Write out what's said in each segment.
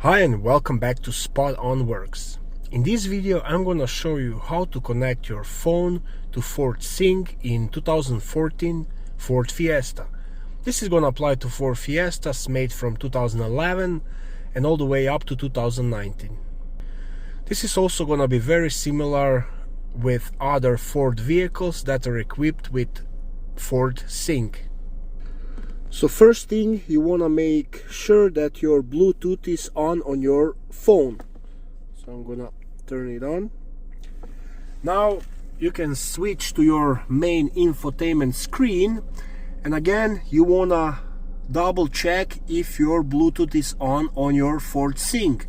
Hi and welcome back to Spot On Works. In this video I'm gonna show you how to connect your phone to Ford Sync in 2014 Ford Fiesta. This is gonna apply to Ford Fiestas made from 2011 and all the way up to 2019. This is also gonna be very similar with other Ford vehicles that are equipped with Ford Sync. So first thing, you want to make sure that your Bluetooth is on your phone. So I'm gonna turn it on. Now you can switch to your main infotainment screen, and again you want to double check if your Bluetooth is on your Ford Sync.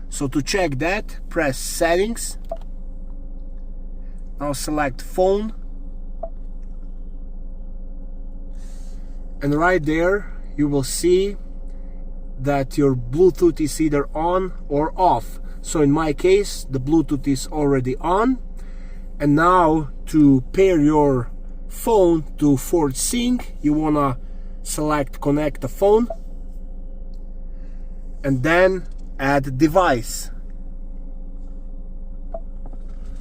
So to check that, press Settings. Now select Phone. And right there you will see that your Bluetooth is either on or off. So in my case the Bluetooth is already on. And now to pair your phone to Ford Sync, you wanna select Connect the phone and then add device.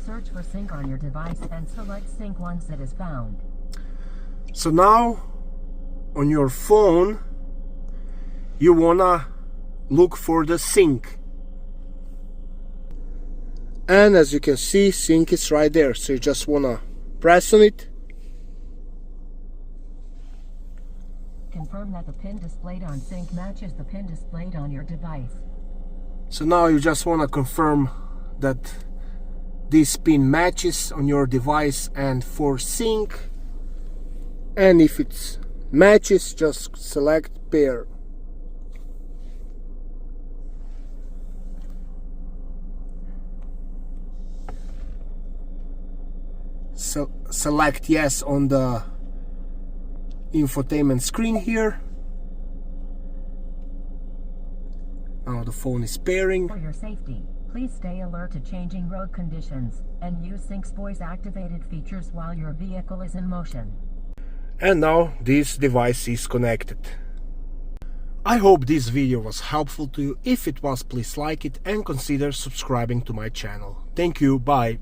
Search for Sync on your device and select Sync once it is found. So now on your phone you wanna look for the Sync, and as you can see, Sync is right there. So you just wanna press on it. Confirm that the pin displayed on Sync matches the pin displayed on your device. So now you just wanna confirm that this pin matches on your device and for Sync, and if it's matches, just select pair. So select yes on the infotainment screen here. Now the phone is pairing. For your safety, please stay alert to changing road conditions and use Sync's voice activated features while your vehicle is in motion. And now this device is connected. I hope this video was helpful to you. If it was, please like it and consider subscribing to my channel. Thank you, bye.